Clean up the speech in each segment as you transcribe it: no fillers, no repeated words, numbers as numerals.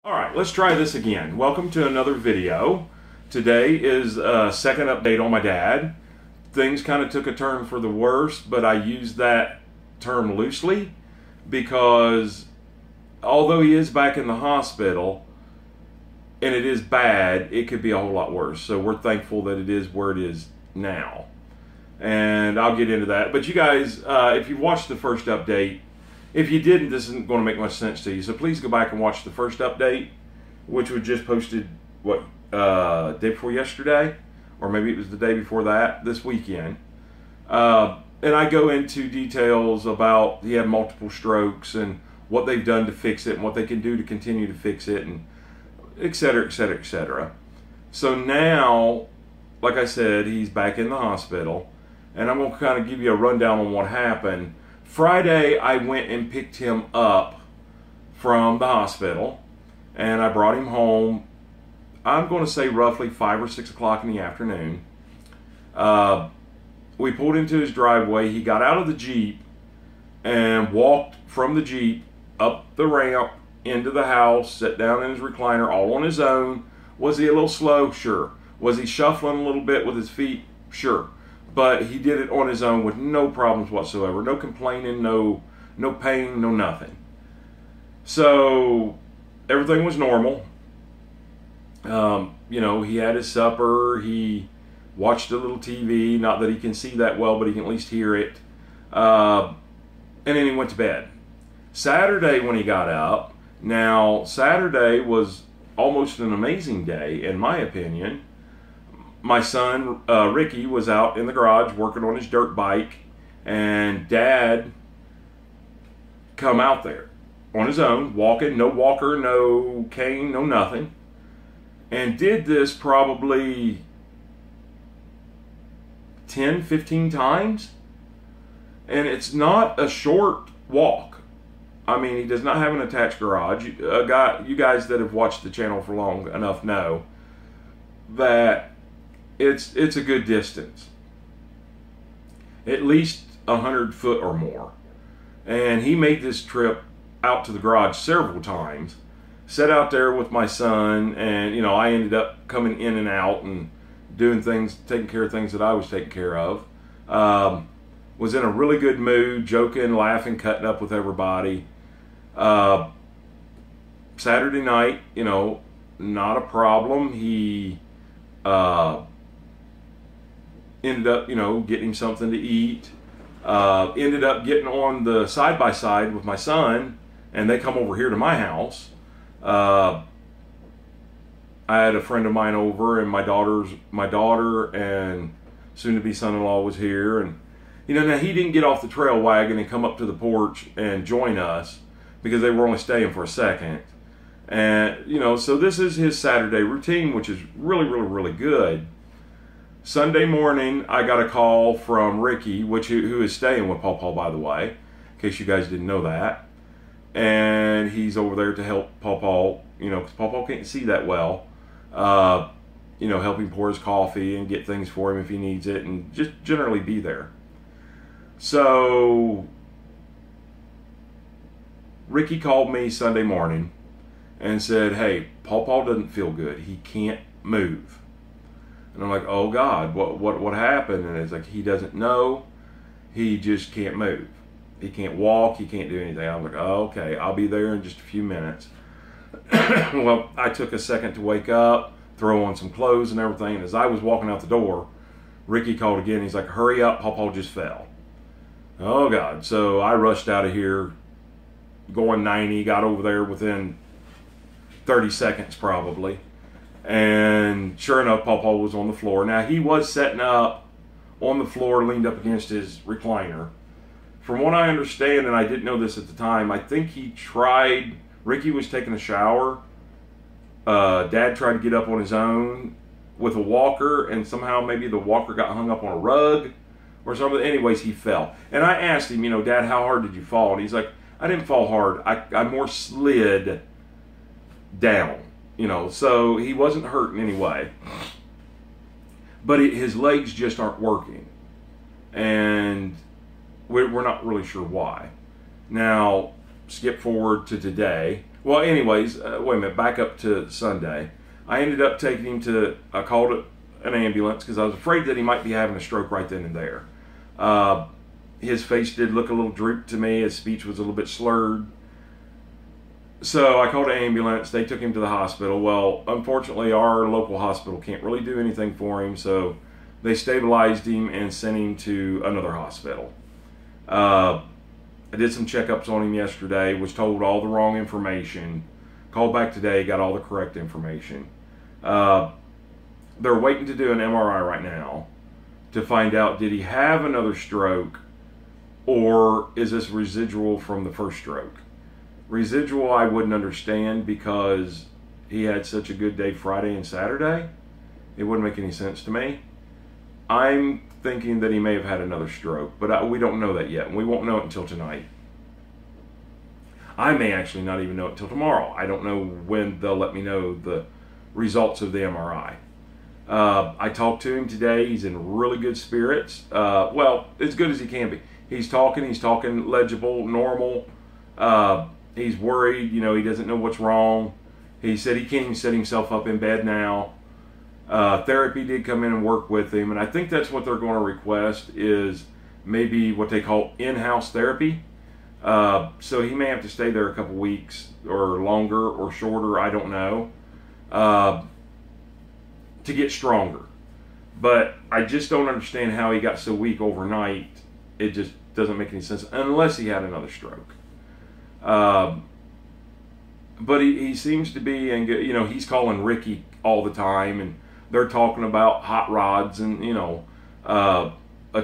Alright, let's try this again. Welcome to another video. Today is a second update on my dad. Things kind of took a turn for the worse, but I use that term loosely because although he is back in the hospital and it is bad, it could be a whole lot worse. So we're thankful that it is where it is now. And I'll get into that. But you guys, if you watched the first update, if you didn't, this isn't going to make much sense to you. So please go back and watch the first update, which was just posted, day before yesterday? Or maybe it was the day before that, this weekend. And I go into details about he had multiple strokes and what they've done to fix it and what they can do to continue to fix it, and et cetera, et cetera, et cetera. So now, like I said, he's back in the hospital. And I'm going to kind of give you a rundown on what happened. Friday, I went and picked him up from the hospital, and I brought him home, I'm going to say roughly 5 or 6 o'clock in the afternoon. We pulled into his driveway. He got out of the Jeep and walked from the Jeep up the ramp into the house, sat down in his recliner all on his own. Was he a little slow? Sure. Was he shuffling a little bit with his feet? Sure. But he did it on his own with no problems whatsoever. No complaining, no pain, no nothing. So everything was normal. He had his supper. He watched a little TV. Not that he can see that well, but he can at least hear it. And then he went to bed. Saturday when he got up. Now, Saturday was almost an amazing day, in my opinion. My son, Ricky, was out in the garage working on his dirt bike, and Dad come out there on his own, walking, no walker, no cane, no nothing, and did this probably 10, 15 times, and it's not a short walk. I mean, he does not have an attached garage. You guys that have watched the channel for long enough know that it's a good distance, at least 100 foot or more. And he made this trip out to the garage several times, sat out there with my son, and I ended up coming in and out and doing things, taking care of things that I was taking care of. Was in a really good mood, joking, laughing, cutting up with everybody. Saturday night, not a problem. He ended up, getting him something to eat. Ended up getting on the side-by-side with my son, and they come over here to my house. I had a friend of mine over, and my daughter and soon-to-be son-in-law was here. And, now he didn't get off the trail wagon and come up to the porch and join us because they were only staying for a second. And, so this is his Saturday routine, which is really, really, really good. Sunday morning, I got a call from Ricky, who is staying with Paw Paw, by the way, in case you guys didn't know that. And he's over there to help Paw Paw, because Paw Paw can't see that well. Help him pour his coffee and get things for him if he needs it, and just generally be there. So Ricky called me Sunday morning and said, "Hey, Paw Paw doesn't feel good. He can't move." And I'm like, "Oh God, what happened?" And it's like, he doesn't know. He just can't move. He can't walk. He can't do anything. I'm like, "Oh, okay, I'll be there in just a few minutes." Well, I took a second to wake up, throw on some clothes and everything. And as I was walking out the door, Ricky called again. He's like, "Hurry up, Paw Paw just fell." Oh God. So I rushed out of here, going 90, got over there within 30 seconds probably. And sure enough, Paw Paw was on the floor. Now, he was setting up on the floor, leaned up against his recliner. From what I understand, and I didn't know this at the time, I think Ricky was taking a shower. Dad tried to get up on his own with a walker, and somehow maybe the walker got hung up on a rug or something. Anyways, he fell. And I asked him, "Dad, how hard did you fall?" And he's like, "I didn't fall hard. I more slid down." So he wasn't hurt in any way. But his legs just aren't working. And we're not really sure why. Now, skip forward to today. Well, anyways, wait a minute. Back up to Sunday. I ended up taking him to. I called it an ambulance because I was afraid that he might be having a stroke right then and there. His face did look a little drooped to me. His speech was a little bit slurred. So I called an ambulance. They took him to the hospital. Well, unfortunately, our local hospital can't really do anything for him, so they stabilized him and sent him to another hospital. I did some checkups on him yesterday, was told all the wrong information. Called back today, got all the correct information. They're waiting to do an MRI right now to find out, did he have another stroke, or is this residual from the first stroke? Residual I wouldn't understand because he had such a good day Friday and Saturday. It wouldn't make any sense to me. I'm thinking that he may have had another stroke, but we don't know that yet, and we won't know it until tonight. I may actually not even know it until tomorrow. I don't know when they'll let me know the results of the MRI. I talked to him today. He's in really good spirits. Well, as good as he can be. He's talking legible, normal. He's worried, he doesn't know what's wrong. He said he can't even set himself up in bed now. Therapy did come in and work with him, and I think that's what they're going to request is maybe what they call in-house therapy. So he may have to stay there a couple weeks or longer or shorter, I don't know, to get stronger. But I just don't understand how he got so weak overnight. It just doesn't make any sense unless he had another stroke. But he seems to be, and he's calling Ricky all the time, and they're talking about hot rods and a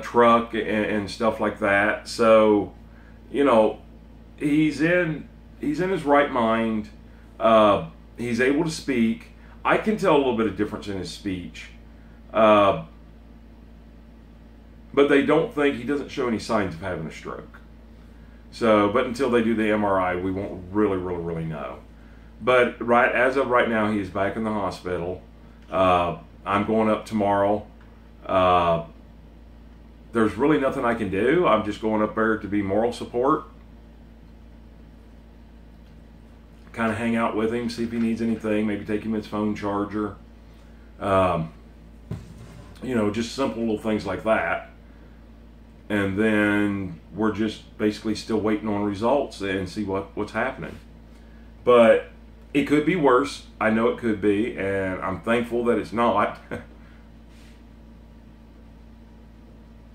truck and stuff like that. So he's in his right mind. He's able to speak. I can tell a little bit of difference in his speech, but they don't think he doesn't show any signs of having a stroke. So, but until they do the MRI, we won't really know. But as of right now, he is back in the hospital. I'm going up tomorrow. There's really nothing I can do. I'm just going up there to be moral support. Kind of hang out with him, see if he needs anything. Maybe take him his phone charger. Just simple little things like that. And then we're just basically still waiting on results and see what's happening. But it could be worse. I know it could be, and I'm thankful that it's not.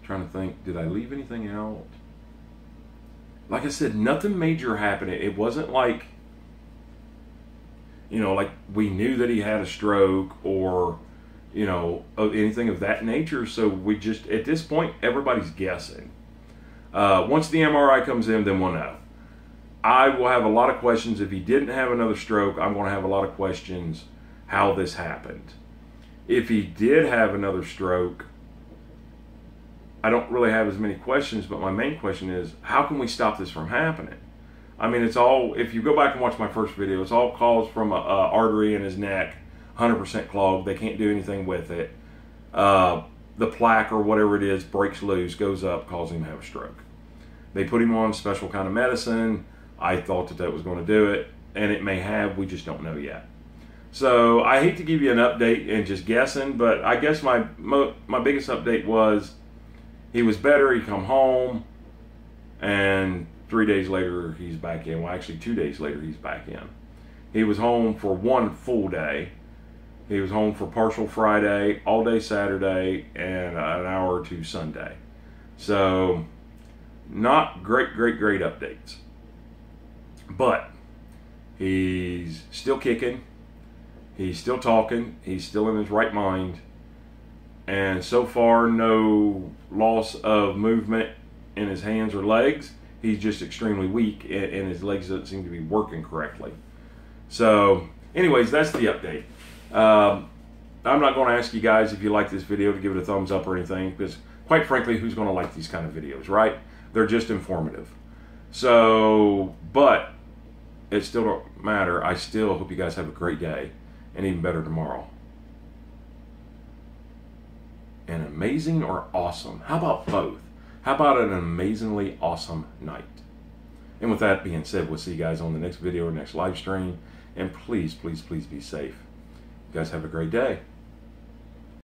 Trying to think, did I leave anything out? Like I said, nothing major happened. It wasn't like, like we knew that he had a stroke or, of anything of that nature. So we just, at this point, everybody's guessing. Once the MRI comes in, then we'll know. I will have a lot of questions. If he didn't have another stroke, I'm going to have a lot of questions how this happened. If he did have another stroke, I don't really have as many questions, but my main question is, how can we stop this from happening? I mean, it's all, if you go back and watch my first video, it's all caused from a artery in his neck, 100% clogged. They can't do anything with it. The plaque or whatever it is breaks loose, goes up, causing him to have a stroke. They put him on a special kind of medicine. I thought that was going to do it, and it may have. We just don't know yet. So I hate to give you an update and just guessing, but I guess my biggest update was he was better. He come home, and 3 days later he's back in. Well, actually 2 days later he's back in. He was home for one full day. He was home for partial Friday, all day Saturday, and an hour or two Sunday. So not great updates. But he's still kicking. He's still talking. He's still in his right mind. And so far, no loss of movement in his hands or legs. He's just extremely weak, and his legs don't seem to be working correctly. So, anyways, that's the update. I'm not going to ask you guys if you like this video to give it a thumbs up or anything, because quite frankly, who's going to like these kind of videos, right? They're just informative. So, but it still don't matter. I still hope you guys have a great day, and even better tomorrow. An amazing or awesome? How about both? How about an amazingly awesome night? And with that being said, we'll see you guys on the next video or next live stream. And please, please, please be safe. You guys have a great day.